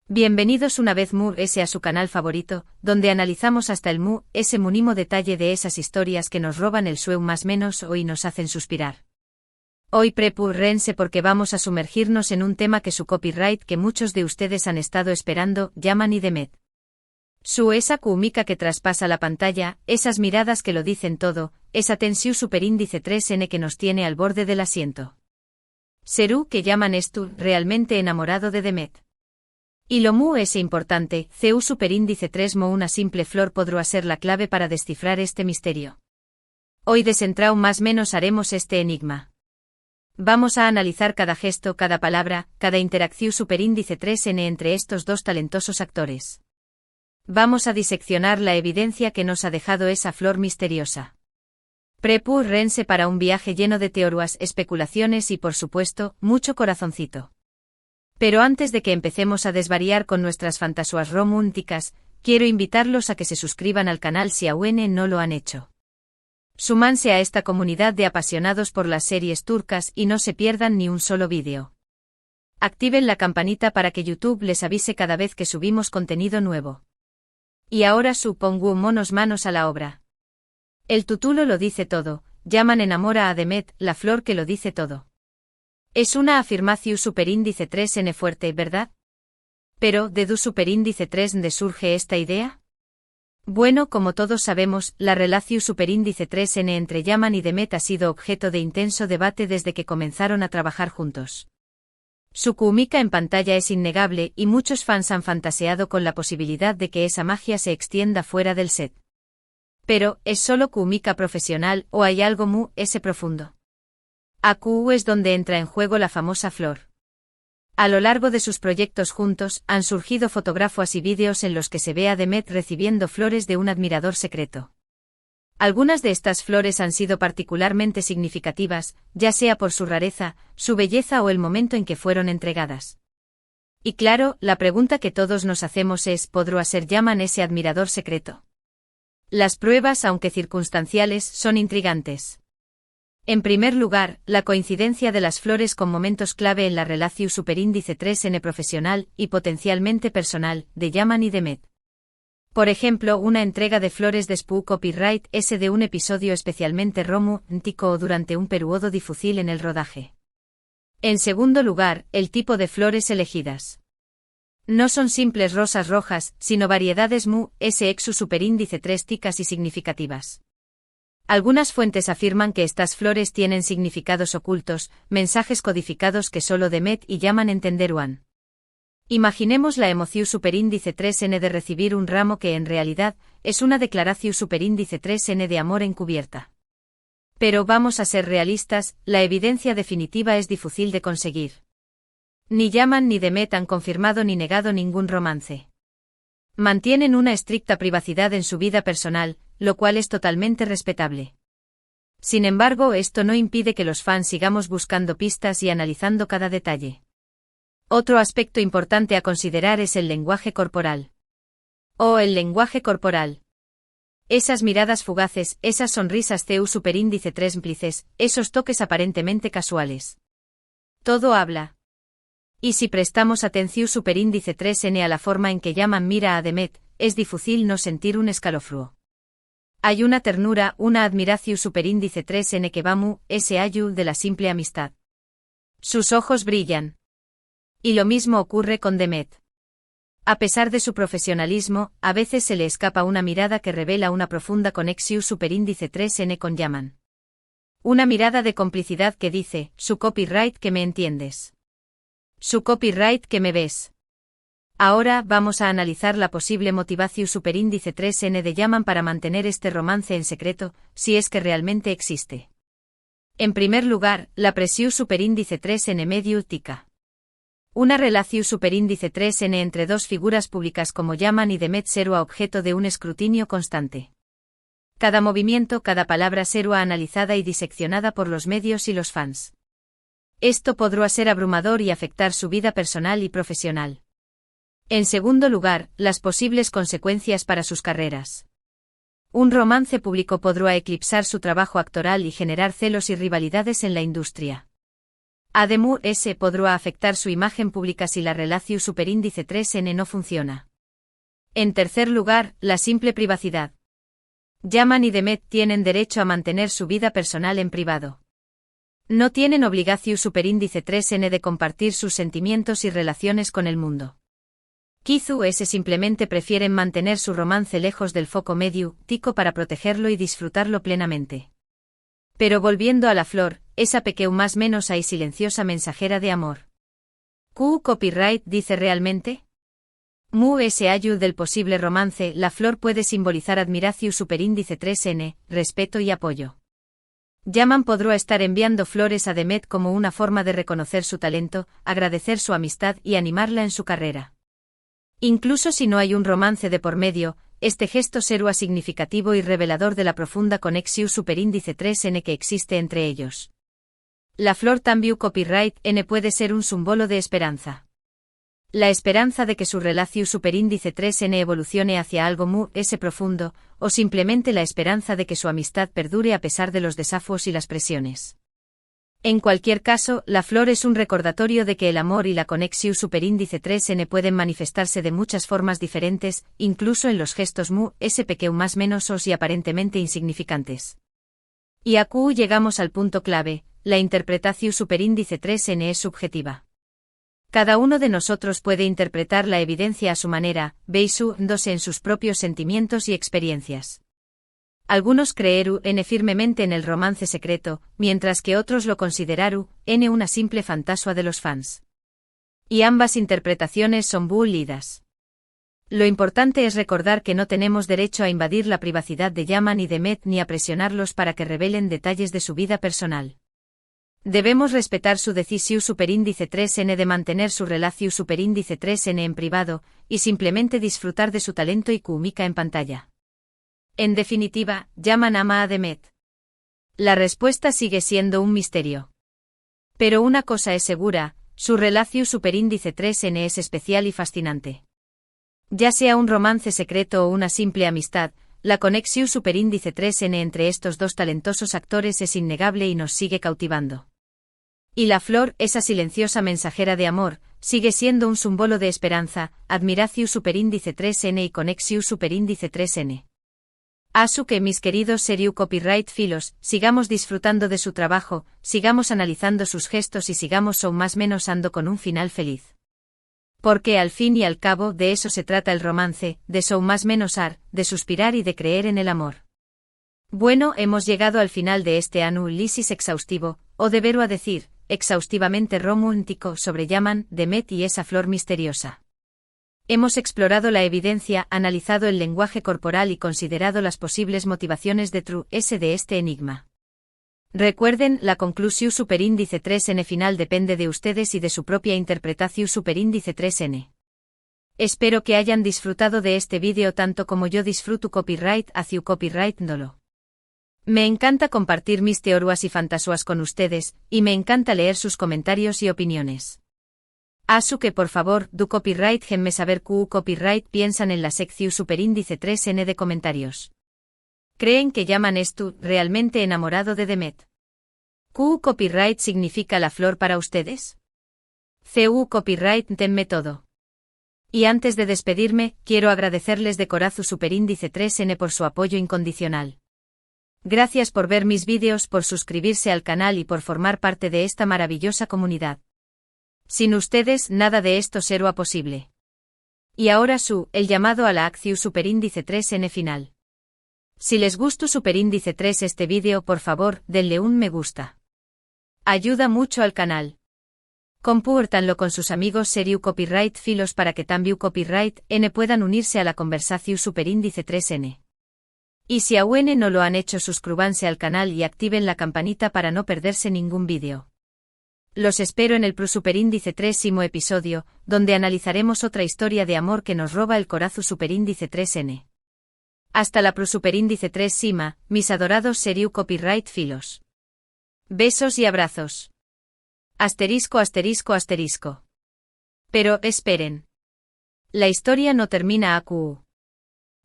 Bienvenidos una vez ese a su canal favorito, donde analizamos hasta el ese mínimo detalle de esas historias que nos roban el sueño más menos y nos hacen suspirar. Hoy prepárense porque vamos a sumergirnos en un tema que su copyright que muchos de ustedes han estado esperando, Yaman y Demet. Esa cúmica que traspasa la pantalla, esas miradas que lo dicen todo, esa tensión superíndice 3N que nos tiene al borde del asiento. Serú que Yaman tú realmente enamorado de Demet. Y lo ese importante, CU superíndice 3 una simple flor podrá ser la clave para descifrar este misterio. Hoy descentrado más menos haremos este enigma. Vamos a analizar cada gesto, cada palabra, cada interacción superíndice 3N entre estos dos talentosos actores. Vamos a diseccionar la evidencia que nos ha dejado esa flor misteriosa. Prepárense para un viaje lleno de teorías, especulaciones y por supuesto, mucho corazoncito. Pero antes de que empecemos a desvariar con nuestras fantasías románticas, quiero invitarlos a que se suscriban al canal si aún no lo han hecho. Súmanse a esta comunidad de apasionados por las series turcas y no se pierdan ni un solo vídeo. Activen la campanita para que YouTube les avise cada vez que subimos contenido nuevo. Y ahora supongo manos a la obra. El título lo dice todo, Yaman enamora a Demet, la flor que lo dice todo. Es una afirmación superíndice 3N fuerte, ¿verdad? Pero, ¿de dónde superíndice 3N surge esta idea? Bueno, como todos sabemos, la relación superíndice 3N entre Yaman y Demet ha sido objeto de intenso debate desde que comenzaron a trabajar juntos. Su química en pantalla es innegable y muchos fans han fantaseado con la posibilidad de que esa magia se extienda fuera del set. Pero, ¿es solo química profesional o hay algo ese profundo? Aquí es donde entra en juego la famosa flor. A lo largo de sus proyectos juntos, han surgido fotografías y vídeos en los que se ve a Demet recibiendo flores de un admirador secreto. Algunas de estas flores han sido particularmente significativas, ya sea por su rareza, su belleza o el momento en que fueron entregadas. Y claro, la pregunta que todos nos hacemos es, ¿podrá ser Yaman ese admirador secreto? Las pruebas, aunque circunstanciales, son intrigantes. En primer lugar, la coincidencia de las flores con momentos clave en la relación superíndice 3N profesional y potencialmente personal de Yaman y Demet. Por ejemplo, una entrega de flores de su copyright ese de un episodio especialmente romántico o durante un periodo difícil en el rodaje. En segundo lugar, el tipo de flores elegidas. No son simples rosas rojas, sino variedades exu superíndice 3 ticas y significativas. Algunas fuentes afirman que estas flores tienen significados ocultos, mensajes codificados que solo Demet y Yaman entenderán. Imaginemos la emoción superíndice 3N de recibir un ramo que en realidad es una declaración superíndice 3N de amor encubierta. Pero vamos a ser realistas, la evidencia definitiva es difícil de conseguir. Ni Yaman ni Demet han confirmado ni negado ningún romance. Mantienen una estricta privacidad en su vida personal, lo cual es totalmente respetable. Sin embargo, esto no impide que los fans sigamos buscando pistas y analizando cada detalle. Otro aspecto importante a considerar es el lenguaje corporal. El lenguaje corporal. Esas miradas fugaces, esas sonrisas CU superíndice 3 cómplices, esos toques aparentemente casuales. Todo habla. Y si prestamos atención superíndice 3N a la forma en que Yaman mira a Demet, es difícil no sentir un escalofrío. Hay una ternura, una admiración superíndice 3N que va ese ayu de la simple amistad. Sus ojos brillan. Y lo mismo ocurre con Demet. A pesar de su profesionalismo, a veces se le escapa una mirada que revela una profunda conexión superíndice 3N con Yaman. Una mirada de complicidad que dice, su copyright que me entiendes. Su copyright que me ves. Ahora vamos a analizar la posible motivación superíndice 3N de Yaman para mantener este romance en secreto, si es que realmente existe. En primer lugar, la presión superíndice 3N medio tica. Una relación superíndice 3N entre dos figuras públicas como Yaman y Demet será objeto de un escrutinio constante. Cada movimiento, cada palabra será analizada y diseccionada por los medios y los fans. Esto podrá ser abrumador y afectar su vida personal y profesional. En segundo lugar, las posibles consecuencias para sus carreras. Un romance público podrá eclipsar su trabajo actoral y generar celos y rivalidades en la industria. Además, S podrá afectar su imagen pública si la relación superíndice 3n no funciona. En tercer lugar, la simple privacidad. Yaman y Demet tienen derecho a mantener su vida personal en privado. No tienen obligación superíndice 3n de compartir sus sentimientos y relaciones con el mundo. Kizu S simplemente prefieren mantener su romance lejos del foco mediático para protegerlo y disfrutarlo plenamente. Pero volviendo a la flor, esa pequeña más menos hay silenciosa mensajera de amor. ¿Q copyright dice realmente? Mu ese ayud del posible romance, la flor puede simbolizar admiración superíndice 3n, respeto y apoyo. Yaman podrá estar enviando flores a Demet como una forma de reconocer su talento, agradecer su amistad y animarla en su carrera. Incluso si no hay un romance de por medio, este gesto será significativo y revelador de la profunda conexión superíndice 3n que existe entre ellos. La flor también copyright n puede ser un símbolo de esperanza. La esperanza de que su relación superíndice 3n evolucione hacia algo mu ese profundo, o simplemente la esperanza de que su amistad perdure a pesar de los desafíos y las presiones. En cualquier caso, la flor es un recordatorio de que el amor y la conexión superíndice 3n pueden manifestarse de muchas formas diferentes, incluso en los gestos mu ese pequeño más menosos y aparentemente insignificantes. Y aquí llegamos al punto clave, la interpretación superíndice 3n es subjetiva. Cada uno de nosotros puede interpretar la evidencia a su manera, basándose en sus propios sentimientos y experiencias. Algunos creeru firmemente en el romance secreto, mientras que otros lo consideraru una simple fantasía de los fans. Y ambas interpretaciones son válidas. Lo importante es recordar que no tenemos derecho a invadir la privacidad de Yaman y Demet ni a presionarlos para que revelen detalles de su vida personal. Debemos respetar su decisión superíndice 3n de mantener su relación superíndice 3n en privado, y simplemente disfrutar de su talento y química en pantalla. En definitiva, Yaman ama a Demet. La respuesta sigue siendo un misterio. Pero una cosa es segura, su relación superíndice 3n es especial y fascinante. Ya sea un romance secreto o una simple amistad, la conexión superíndice 3n entre estos dos talentosos actores es innegable y nos sigue cautivando. Y la flor, esa silenciosa mensajera de amor, sigue siendo un símbolo de esperanza, admiración superíndice 3n y conexión superíndice 3n. Asu que mis queridos Seriu Copyright Filos, sigamos disfrutando de su trabajo, sigamos analizando sus gestos y sigamos aún más menos ando con un final feliz. Porque al fin y al cabo de eso se trata el romance, de so más menos de suspirar y de creer en el amor. Bueno, hemos llegado al final de este análisis exhaustivo, o debería a decir, exhaustivamente romántico sobre Yaman, Demet y esa flor misteriosa. Hemos explorado la evidencia, analizado el lenguaje corporal y considerado las posibles motivaciones de de este enigma. Recuerden, la conclusión superíndice 3n final depende de ustedes y de su propia interpretación superíndice 3n. Espero que hayan disfrutado de este vídeo tanto como yo disfruto copyright hacia copyright dolo. Me encanta compartir mis teorías y fantasías con ustedes, y me encanta leer sus comentarios y opiniones. Asu que por favor, du copyright genme saber copyright piensan en la sección superíndice 3n de comentarios. ¿Creen que Yaman estu realmente enamorado de Demet? Copyright significa la flor para ustedes? Copyright tenme todo. Y antes de despedirme, quiero agradecerles de corazón superíndice 3n por su apoyo incondicional. Gracias por ver mis vídeos, por suscribirse al canal y por formar parte de esta maravillosa comunidad. Sin ustedes, nada de esto será posible. Y ahora el llamado a la acción superíndice 3n final. Si les gustó superíndice 3 este vídeo, por favor, denle un me gusta. Ayuda mucho al canal. Compártanlo con sus amigos Seriu Copyright Filos para que también Copyright N puedan unirse a la conversación superíndice 3n. Y si aún no lo han hecho, suscríbanse al canal y activen la campanita para no perderse ningún vídeo. Los espero en el superíndice 3º episodio, donde analizaremos otra historia de amor que nos roba el corazón superíndice 3n. Hasta la superíndice 3 mis adorados Seriu Copyright Filos. Besos y abrazos. Asterisco asterisco asterisco. Pero, esperen. La historia no termina aquí.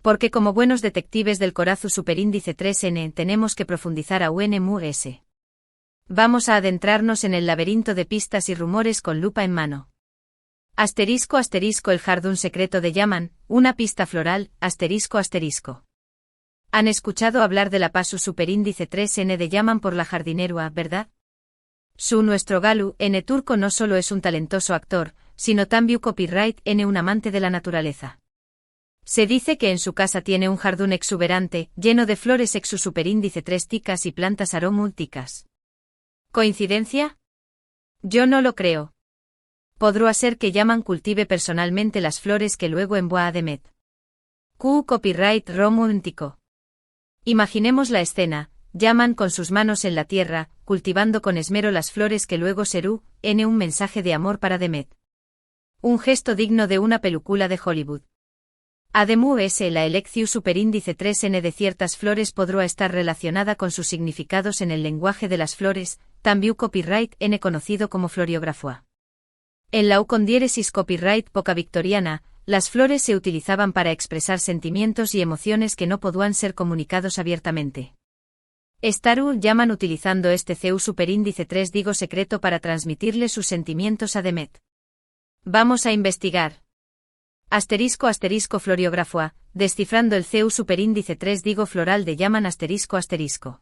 Porque como buenos detectives del corazón superíndice 3n tenemos que profundizar aún mu s. Vamos a adentrarnos en el laberinto de pistas y rumores con lupa en mano. Asterisco asterisco el jardín secreto de Yaman, una pista floral, asterisco asterisco. Han escuchado hablar de la pasu superíndice 3N de Yaman por la jardinerua, ¿verdad? Nuestro Galu, N turco no solo es un talentoso actor, sino también copyright N un amante de la naturaleza. Se dice que en su casa tiene un jardín exuberante, lleno de flores exu superíndice 3 ticas y plantas aromúlticas. ¿Coincidencia? Yo no lo creo. Podría ser que Yaman cultive personalmente las flores que luego envía a Demet. Copyright romántico. Imaginemos la escena, Yaman con sus manos en la tierra, cultivando con esmero las flores que luego serú, N un mensaje de amor para Demet. Un gesto digno de una película de Hollywood. Además, la elección superíndice 3N de ciertas flores podrá estar relacionada con sus significados en el lenguaje de las flores, también copyright N conocido como floriografía. En la U con diéresis copyright poca victoriana, las flores se utilizaban para expresar sentimientos y emociones que no podían ser comunicados abiertamente. Staru Yaman utilizando este CU superíndice 3 digo secreto para transmitirle sus sentimientos a Demet. Vamos a investigar. Asterisco asterisco floriografía, descifrando el CU superíndice 3 digo floral de Yaman asterisco asterisco.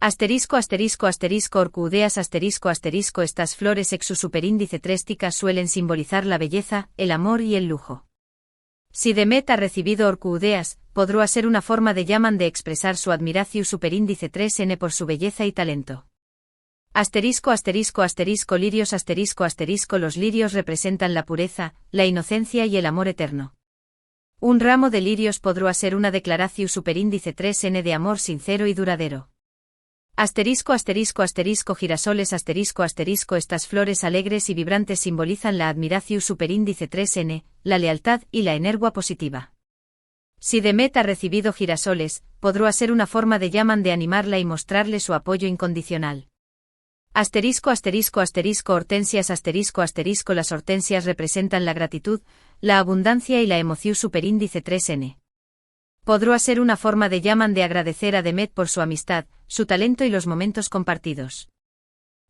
Asterisco asterisco asterisco orquídeas asterisco asterisco estas flores exu superíndice 3 ticas suelen simbolizar la belleza, el amor y el lujo. Si Demet ha recibido orquídeas, podrá ser una forma de Yaman de expresar su admiración superíndice 3N por su belleza y talento. Asterisco asterisco asterisco lirios asterisco asterisco los lirios representan la pureza, la inocencia y el amor eterno. Un ramo de lirios podrá ser una declaración superíndice 3N de amor sincero y duradero. Asterisco asterisco asterisco girasoles asterisco asterisco estas flores alegres y vibrantes simbolizan la admiración superíndice 3N, la lealtad y la energía positiva. Si Demet ha recibido girasoles, podrá ser una forma de Yaman de animarla y mostrarle su apoyo incondicional. Asterisco asterisco asterisco hortensias asterisco asterisco las hortensias representan la gratitud, la abundancia y la emoción superíndice 3N. Podrá ser una forma de Yaman de agradecer a Demet por su amistad, su talento y los momentos compartidos.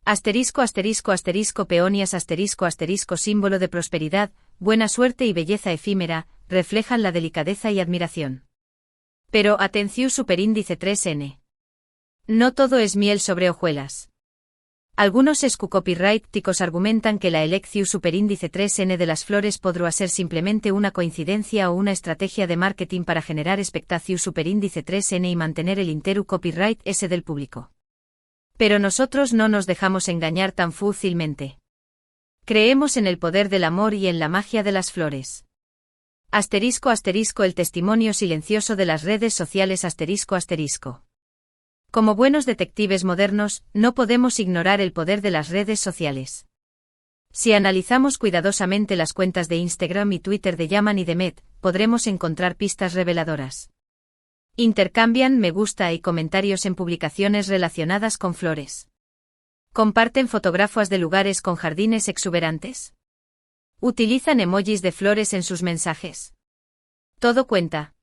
Asterisco asterisco asterisco peonias asterisco asterisco símbolo de prosperidad, buena suerte y belleza efímera, reflejan la delicadeza y admiración. Pero atención superíndice 3N. No todo es miel sobre hojuelas. Algunos copyright-ticos argumentan que la elección superíndice 3N de las flores podrá ser simplemente una coincidencia o una estrategia de marketing para generar expectación superíndice 3N y mantener el interu copyright S del público. Pero nosotros no nos dejamos engañar tan fácilmente. Creemos en el poder del amor y en la magia de las flores. Asterisco asterisco el testimonio silencioso de las redes sociales asterisco asterisco. Como buenos detectives modernos, no podemos ignorar el poder de las redes sociales. Si analizamos cuidadosamente las cuentas de Instagram y Twitter de Yaman y Demet, podremos encontrar pistas reveladoras. Intercambian me gusta y comentarios en publicaciones relacionadas con flores. Comparten fotografías de lugares con jardines exuberantes. Utilizan emojis de flores en sus mensajes. Todo cuenta.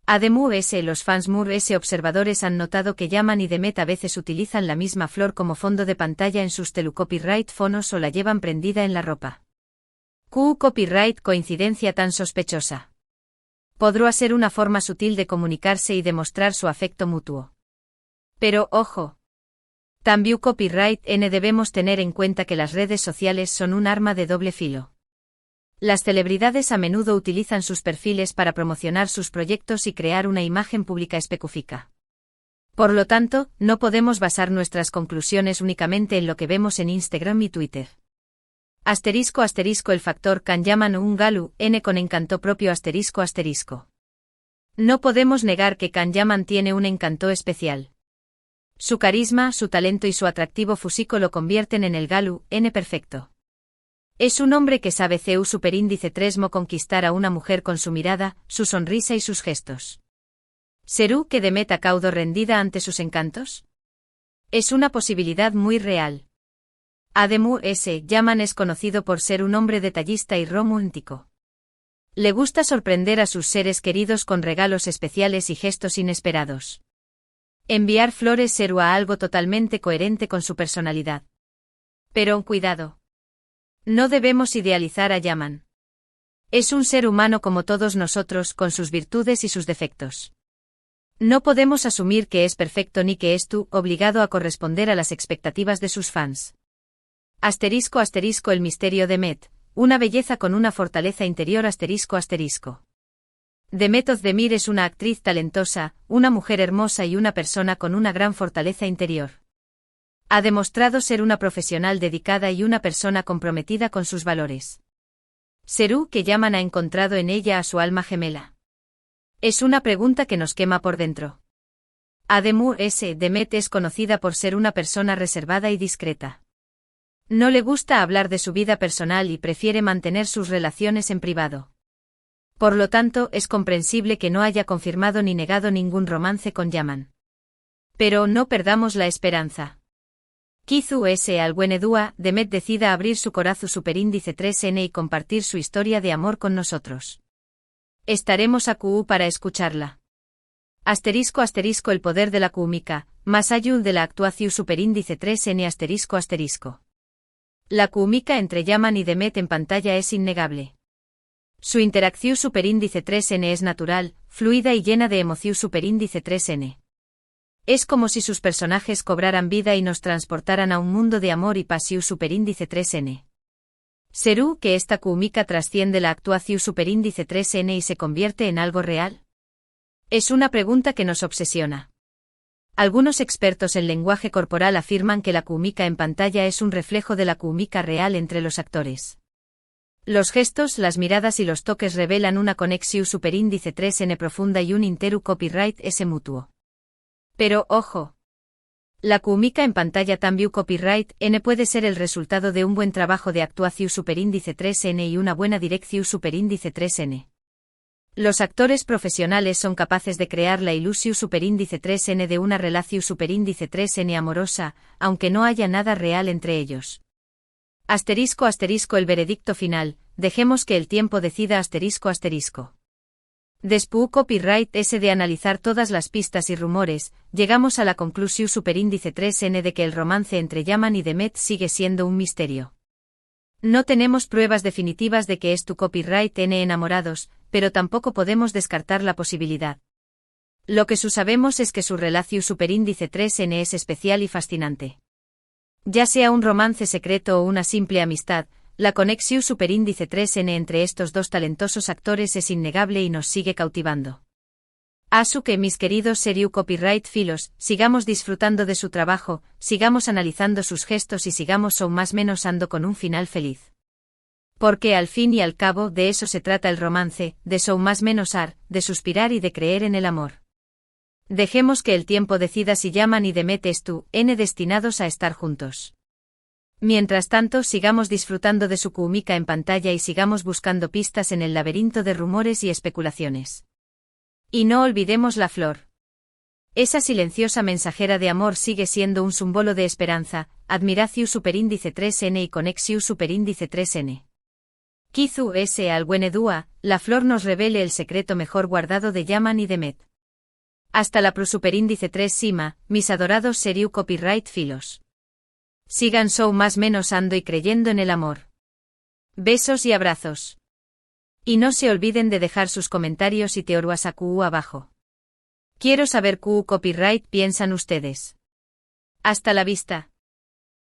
Además, los fans observadores han notado que Yaman y Demet a veces utilizan la misma flor como fondo de pantalla en sus telecopyright fonos o la llevan prendida en la ropa. Copyright coincidencia tan sospechosa. Podrá ser una forma sutil de comunicarse y demostrar su afecto mutuo. Pero, ojo. También copyright N debemos tener en cuenta que las redes sociales son un arma de doble filo. Las celebridades a menudo utilizan sus perfiles para promocionar sus proyectos y crear una imagen pública específica. Por lo tanto, no podemos basar nuestras conclusiones únicamente en lo que vemos en Instagram y Twitter. Asterisco asterisco el factor can Yaman un Galu, N con encanto propio asterisco asterisco. No podemos negar que can Yaman tiene un encanto especial. Su carisma, su talento y su atractivo físico lo convierten en el Galu, N perfecto. Es un hombre que sabe CU superíndice 3mo conquistar a una mujer con su mirada, su sonrisa y sus gestos. ¿Serú que Demet caudo rendida ante sus encantos? Es una posibilidad muy real. Además, Yaman es conocido por ser un hombre detallista y romántico. Le gusta sorprender a sus seres queridos con regalos especiales y gestos inesperados. Enviar flores Seru a algo totalmente coherente con su personalidad. Pero cuidado. No debemos idealizar a Yaman. Es un ser humano como todos nosotros, con sus virtudes y sus defectos. No podemos asumir que es perfecto ni que es obligado a corresponder a las expectativas de sus fans. *** El misterio de Demet, una belleza con una fortaleza interior ***. Demet Özdemir es una actriz talentosa, una mujer hermosa y una persona con una gran fortaleza interior. Ha demostrado ser una profesional dedicada y una persona comprometida con sus valores. Seru que Yaman ha encontrado en ella a su alma gemela. Es una pregunta que nos quema por dentro. Demet es conocida por ser una persona reservada y discreta. No le gusta hablar de su vida personal y prefiere mantener sus relaciones en privado. Por lo tanto, es comprensible que no haya confirmado ni negado ningún romance con Yaman. Pero no perdamos la esperanza. Al-Wenedua, Demet decida abrir su corazón superíndice 3N y compartir su historia de amor con nosotros. Estaremos aquí para escucharla. *** El poder de la química, más allá de la actuación superíndice 3N ***. La química entre Yaman y Demet en pantalla es innegable. Su interacción superíndice 3N es natural, fluida y llena de emoción superíndice 3N. Es como si sus personajes cobraran vida y nos transportaran a un mundo de amor y pasión superíndice 3N. ¿Será que esta química trasciende la actuación superíndice 3N y se convierte en algo real? Es una pregunta que nos obsesiona. Algunos expertos en lenguaje corporal afirman que la química en pantalla es un reflejo de la química real entre los actores. Los gestos, las miradas y los toques revelan una conexión superíndice 3N profunda y un copyright S mutuo. Pero, ojo. La química en pantalla también copyright N puede ser el resultado de un buen trabajo de actuación superíndice 3N y una buena dirección superíndice 3N. Los actores profesionales son capaces de crear la ilusión superíndice 3N de una relación superíndice 3N amorosa, aunque no haya nada real entre ellos. *** El veredicto final, dejemos que el tiempo decida ***. Después copyright S de analizar todas las pistas y rumores, llegamos a la conclusión superíndice 3N de que el romance entre Yaman y Demet sigue siendo un misterio. No tenemos pruebas definitivas de que es copyright N enamorados, pero tampoco podemos descartar la posibilidad. Lo que sabemos es que su relación superíndice 3N es especial y fascinante. Ya sea un romance secreto o una simple amistad, la conexión superíndice 3N entre estos dos talentosos actores es innegable y nos sigue cautivando. Que mis queridos Seru Copyright Filos, sigamos disfrutando de su trabajo, sigamos analizando sus gestos y sigamos más menos ando con un final feliz. Porque al fin y al cabo de eso se trata el romance, de más menos de suspirar y de creer en el amor. Dejemos que el tiempo decida si Yaman y Demet N destinados a estar juntos. Mientras tanto, sigamos disfrutando de su química en pantalla y sigamos buscando pistas en el laberinto de rumores y especulaciones. Y no olvidemos la flor. Esa silenciosa mensajera de amor sigue siendo un símbolo de esperanza, admiración superíndice 3N y conexión superíndice 3N. Al-Wenedua, la flor nos revele el secreto mejor guardado de Yaman y Demet. Hasta la superíndice 3 Sima, mis adorados Seru Copyright Filos. Sigan más menos ando y creyendo en el amor. Besos y abrazos. Y no se olviden de dejar sus comentarios y teorías abajo. Quiero saber qué copyright piensan ustedes. Hasta la vista.